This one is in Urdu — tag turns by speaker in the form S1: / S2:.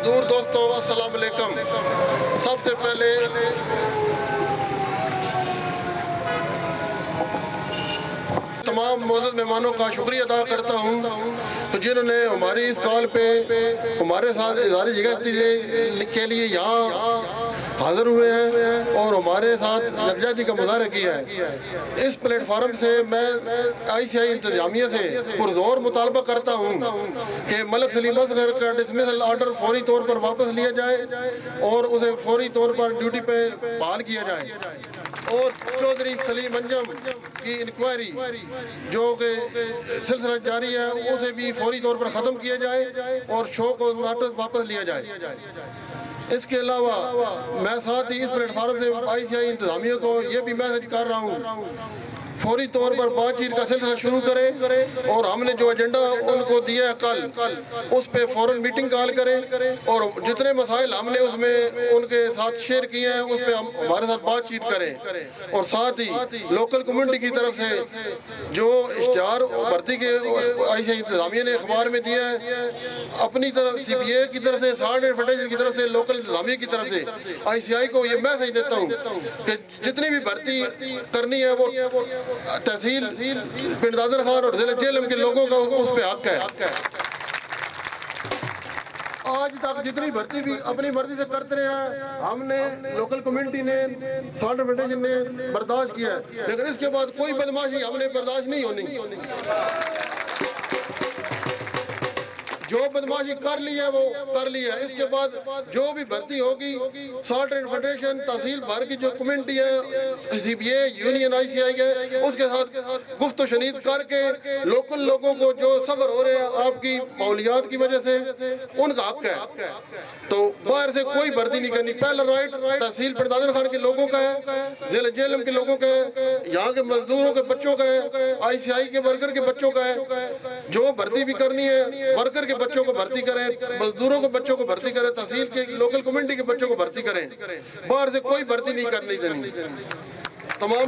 S1: دور دوستوں السلام علیکم۔ سب سے پہلے تمام معزز مہمانوں کا شکریہ ادا کرتا ہوں جنہوں نے ہماری اس کال پہ ہمارے ساتھ اظہار جگہ کے لیے یہاں حاضر ہوئے ہیں اور ہمارے ساتھ یکجہتی کا مظاہرہ کیا ہے۔ اس پلیٹ فارم سے میں آئی سی آئی انتظامیہ سے پرزور مطالبہ کرتا ہوں کہ ملک سلیم اصغر کا ڈسمسل آرڈر فوری طور پر واپس لیا جائے اور اسے فوری طور پر ڈیوٹی پہ بحال کیا جائے، اور چودھری سلیم انجم کی انکوائری جو کہ سلسلہ جاری ہے اسے بھی فوری طور پر ختم کیا جائے اور شو کو نوٹس واپس لیا جائے۔ اس کے علاوہ میں ساتھ ہی اس پلیٹ فارم سے آئی سی آئی انتظامیہ کو یہ بھی میسج کر رہا ہوں فوری طور پر بات چیت کا سلسلہ شروع کریں اور ہم نے جو ایجنڈا ان کو دیا ہے کل اس پہ فوراً میٹنگ کال کریں اور جتنے مسائل ہم نے اس میں ان کے ساتھ شیئر کیے ہیں اس پہ ہمارے ساتھ بات چیت کریں، اور ساتھ ہی لوکل کمیونٹی کی طرف سے جو اشتہار بھرتی کے آئی سی آئی انتظامیہ نے اخبار میں دیا ہے، اپنی طرف سی پی اے کی طرف سے سارڈ فیڈریشن کی طرف سے لوکل انتظامیہ کی طرف سے آئی سی آئی کو یہ میسج دیتا ہوں کہ جتنی بھی بھرتی کرنی ہے وہ تحصیل پنڈ دادر خان اور ضلع جہلم کے لوگوں کا اس پہ حق ہے۔ آج تک جتنی بھرتی بھی اپنی مرضی سے کرتے رہے ہیں ہم نے لوکل کمیونٹی نے سالٹ فیڈریشن نے برداشت کیا ہے، لیکن اس کے بعد کوئی بدماشی ہم نے برداشت نہیں ہونی۔ جو بدماشی کر لی ہے وہ کر لی ہے، اس کے بعد جو بھی بھرتی ہوگی سالٹ اینڈ فیڈریشن تحصیل بھر کی جو کمیونٹی ہے سی پی اے یونین آئی سی آئی ہے اس کے ساتھ گفت و شنید کر کے لوکل لوگوں کو جو سفر ہو رہے ہیں آپ کی ماحولیات کی وجہ سے ان کا حق ہے، تو باہر سے کوئی بھرتی نہیں کرنی۔ پہلا رائٹ تحصیل پنڈ دادر خان کے لوگوں کا ہے، ضلع جہلم کے لوگوں کا ہے، یہاں کے مزدوروں کے بچوں کا ہے، آئی سی آئی کے ورکر کے بچوں کا ہے۔ جو بھرتی بھی کرنی ہے ورکر کے بچوں کو بھرتی کریں، مزدوروں کے بچوں کو بھرتی کریں، تحصیل کے لوکل کمیونٹی کے بچوں کو بھرتی کریں، باہر سے کوئی بھرتی نہیں کرنی دینی۔ تمام